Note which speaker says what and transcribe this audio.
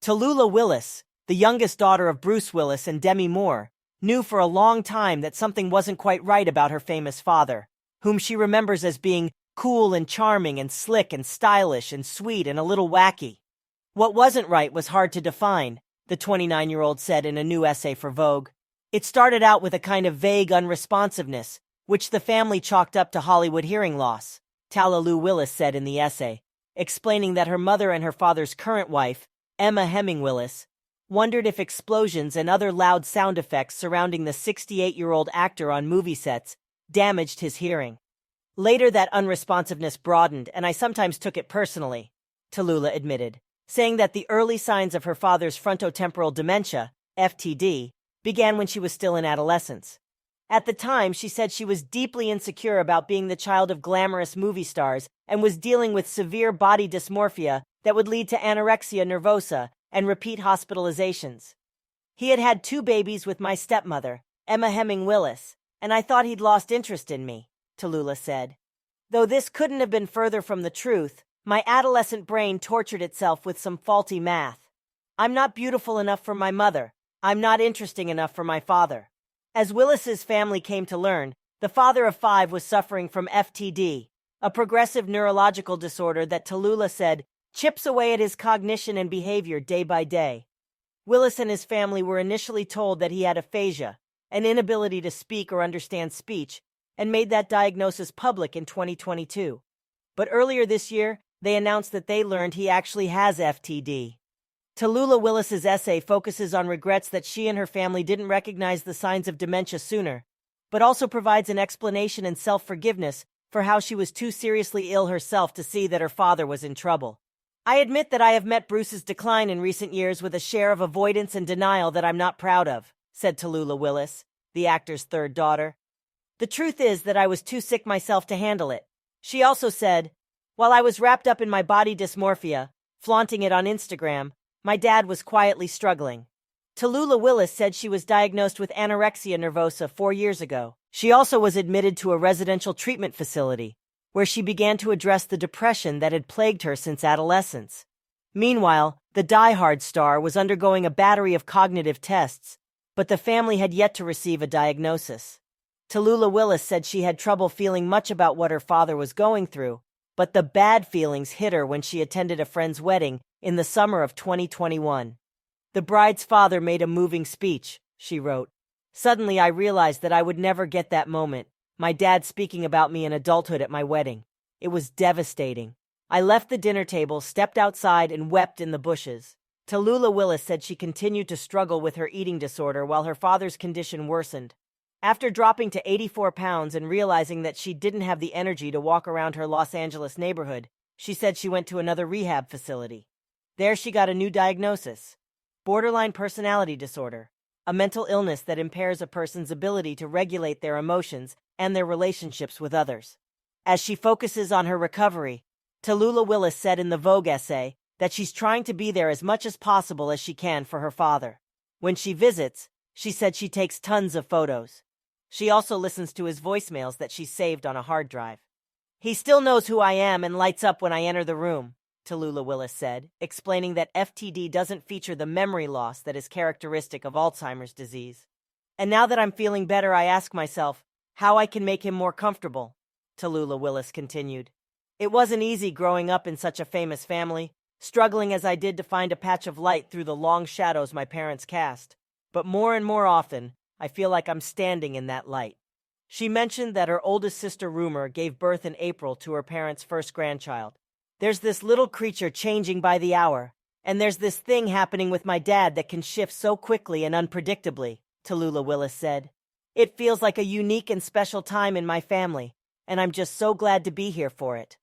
Speaker 1: Tallulah Willis, the youngest daughter of Bruce Willis and Demi Moore, knew for a long time that something wasn't quite right about her famous father, whom she remembers as being cool and charming and slick and stylish and sweet and a little wacky. What wasn't right was hard to define, the 29-year-old said in a new essay for Vogue. It started out with a kind of vague unresponsiveness, which the family chalked up to Hollywood hearing loss, Tallulah Willis said in the essay, explaining that her mother and her father's current wife, Emma Heming Willis, wondered if explosions and other loud sound effects surrounding the 68-year-old actor on movie sets damaged his hearing. Later that unresponsiveness broadened, and I sometimes took it personally, Tallulah admitted, saying that the early signs of her father's frontotemporal dementia, FTD, began when she was still in adolescence. At the time, she said she was deeply insecure about being the child of glamorous movie stars and was dealing with severe body dysmorphia that would lead to anorexia nervosa and repeat hospitalizations. He had had 2 babies with my stepmother, Emma Heming Willis, and I thought he'd lost interest in me, Tallulah said. Though this couldn't have been further from the truth, my adolescent brain tortured itself with some faulty math. I'm not beautiful enough for my mother. I'm not interesting enough for my father. As Willis's family came to learn, the father of 5 was suffering from FTD, a progressive neurological disorder that Tallulah said chips away at his cognition and behavior day by day. Willis and his family were initially told that he had aphasia, an inability to speak or understand speech, and made that diagnosis public in 2022. But earlier this year, they announced that they learned he actually has FTD. Tallulah Willis's essay focuses on regrets that she and her family didn't recognize the signs of dementia sooner, but also provides an explanation and self-forgiveness for how she was too seriously ill herself to see that her father was in trouble. I admit that I have met Bruce's decline in recent years with a share of avoidance and denial that I'm not proud of, said Tallulah Willis, the actor's 3rd daughter. The truth is that I was too sick myself to handle it. She also said, while I was wrapped up in my body dysmorphia, flaunting it on Instagram, my dad was quietly struggling. Tallulah Willis said she was diagnosed with anorexia nervosa 4 years ago. She also was admitted to a residential treatment facility, where she began to address the depression that had plagued her since adolescence. Meanwhile, the Die Hard star was undergoing a battery of cognitive tests, but the family had yet to receive a diagnosis. Tallulah Willis said she had trouble feeling much about what her father was going through, but the bad feelings hit her when she attended a friend's wedding in the summer of 2021. The bride's father made a moving speech, she wrote. Suddenly I realized that I would never get that moment, my dad speaking about me in adulthood at my wedding. It was devastating. I left the dinner table, stepped outside, and wept in the bushes. Tallulah Willis said she continued to struggle with her eating disorder while her father's condition worsened. After dropping to 84 pounds and realizing that she didn't have the energy to walk around her Los Angeles neighborhood, she said she went to another rehab facility. There she got a new diagnosis: borderline personality disorder, a mental illness that impairs a person's ability to regulate their emotions and their relationships with others. As she focuses on her recovery, Tallulah Willis said in the Vogue essay that she's trying to be there as much as possible as she can for her father. When she visits, she said she takes tons of photos. She also listens to his voicemails that she saved on a hard drive. He still knows who I am and lights up when I enter the room, Tallulah Willis said, explaining that FTD doesn't feature the memory loss that is characteristic of Alzheimer's disease. And now that I'm feeling better, I ask myself how I can make him more comfortable, Tallulah Willis continued. It wasn't easy growing up in such a famous family, struggling as I did to find a patch of light through the long shadows my parents cast. But more and more often, I feel like I'm standing in that light. She mentioned that her oldest sister Rumor gave birth in April to her parents' first grandchild. There's this little creature changing by the hour, and there's this thing happening with my dad that can shift so quickly and unpredictably, Tallulah Willis said. It feels like a unique and special time in my family, and I'm just so glad to be here for it.